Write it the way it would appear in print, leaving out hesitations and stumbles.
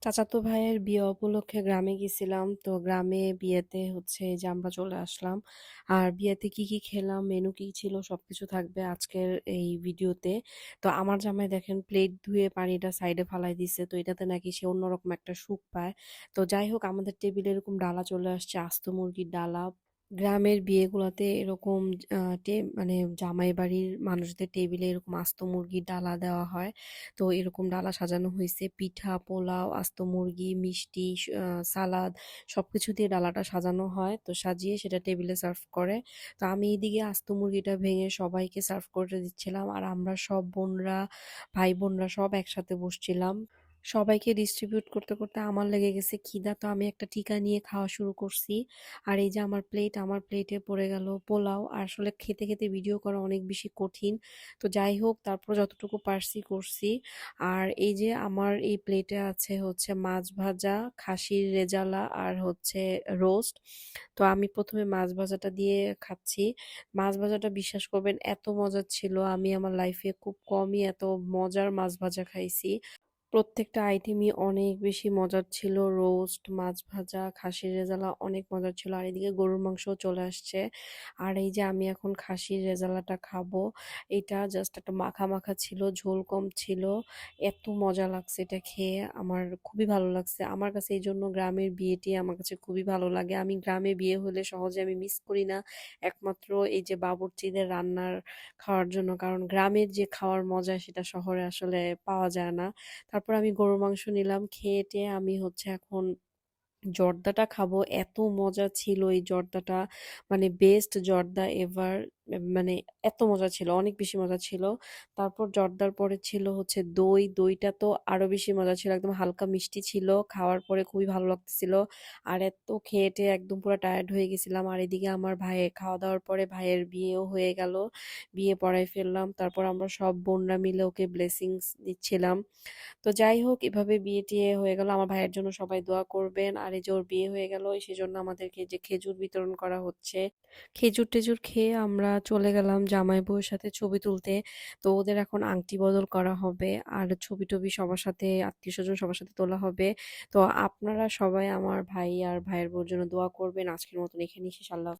চাচাতো ভাইয়ের বিয়ে উপলক্ষে গ্রামে গেছিলাম। তো গ্রামে বিয়েতে হচ্ছে এই যে আমরা চলে আসলাম। আর বিয়েতে কি কি খেলাম, মেনু কি ছিল সবকিছু থাকবে আজকের এই ভিডিওতে। তো আমার জামাই দেখেন প্লেট ধুয়ে পানিটা সাইডে ফালাই দিছে, তো এটাতে নাকি সে অন্যরকম একটা সুখ পায়। তো যাই হোক, আমাদের টেবিলে এরকম ডালা চলে আসছে, আস্ত মুরগির ডালা। গ্রামের বিয়েগুলোতে এরকম মানে জামাই বাড়ির মানুষদের টেবিলে এরকম আস্ত মুরগির ডালা দেওয়া হয়। তো এরকম ডালা সাজানো হয়েছে, পিঠা, পোলাও, আস্ত মুরগি, মিষ্টি, সালাদ সবকিছু দিয়ে ডালাটা সাজানো হয়। তো সাজিয়ে সেটা টেবিলে সার্ভ করে। তো আমি এইদিকে আস্ত মুরগিটা ভেঙে সবাইকে সার্ভ করে দিচ্ছিলাম, আর আমরা সব বোনরা, ভাই বোনরা সব একসাথে বসছিলাম। সবাইকে ডিস্ট্রিবিউট করতে করতে আমার লেগে গেছে খিদা, তো আমি একটা টিকা নিয়ে খাওয়া শুরু করছি। আর এই যে আমার প্লেটে পড়ে গেল পোলাও। আর আসলে খেতে খেতে ভিডিও করা অনেক বেশি কঠিন। তো যাই হোক, তারপর যতটুকু পারছি করছি। আর এই যে আমার এই প্লেটে আছে হচ্ছে মাছ ভাজা, খাসির রেজালা, আর হচ্ছে রোস্ট। তো আমি প্রথমে মাছ ভাজাটা দিয়ে খাচ্ছি। মাছ ভাজাটা বিশ্বাস করবেন এত মজার ছিল, আমি আমার লাইফে খুব কমই এত মজার মাছ ভাজা খাইছি। প্রত্যেকটা আইটেমই অনেক বেশি মজার ছিল। রোস্ট, মাছ ভাজা, খাসির রেজালা অনেক মজার ছিল। আর এদিকে গরুর মাংসও চলে আসছে। আর এই যে আমি এখন খাসির রেজালাটা খাবো। এটা জাস্ট একটা মাখা মাখা ছিল, ঝোল কম ছিল। এত মজা লাগছে এটা খেয়ে, আমার খুবই ভালো লাগছে। আমার কাছে এই জন্য গ্রামের বিয়েটি আমার কাছে খুবই ভালো লাগে। আমি গ্রামে বিয়ে হলে সহজে আমি মিস করি না, একমাত্র এই যে বাবুর্চিদের রান্নার খাওয়ার জন্য। কারণ গ্রামের যে খাওয়ার মজা সেটা শহরে আসলে পাওয়া যায় না। তারপর আমি গরুর মাংস নিলাম, খেয়ে টেয়ে আমি হচ্ছে এখন জর্দাটা খাবো। এত মজা ছিল এই জর্দাটা, মানে বেস্ট জর্দা এভার। মানে এত মজা ছিল, অনেক বেশি মজা ছিল। তারপর জর্দার পরে ছিল হচ্ছে দই। দইটা তো আরো বেশি মজা ছিল, একদম হালকা মিষ্টি ছিল, খাওয়ার পরে খুবই ভালো লাগতেছিল। আর এত খেয়ে টেয়ে একদম পুরো টায়ার্ড হয়ে গেছিলাম। আর এদিকে আমার ভাইয়ের খাওয়া দাওয়ার পরে ভাইয়ের বিয়েও হয়ে গেল, বিয়ে পড়াই ফেললাম। তারপর আমরা সব বোনরা মিলে ওকে ব্লেসিংস দিচ্ছিলাম। তো যাই হোক, এভাবে বিয়ে টিয়ে হয়ে গেল। আমার ভাইয়ের জন্য সবাই দোয়া করবেন। আর এই যে ওর বিয়ে হয়ে গেল, সেজন্য আমাদেরকে যে খেজুর বিতরণ করা হচ্ছে। খেজুর টেজুর খেয়ে আমরা চলে গেলাম জামাই বউয়ের সাথে ছবি তুলতে। তো ওদের এখন আংটি বদল করা হবে, আর ছবি টবি সবার সাথে, আত্মীয় স্বজন সবার সাথে তোলা হবে। তো আপনারা সবাই আমার ভাই আর ভাইয়ের বউর জন্য দোয়া করবেন। আজকের মতন এখানেই শেষ। আল্লাহ।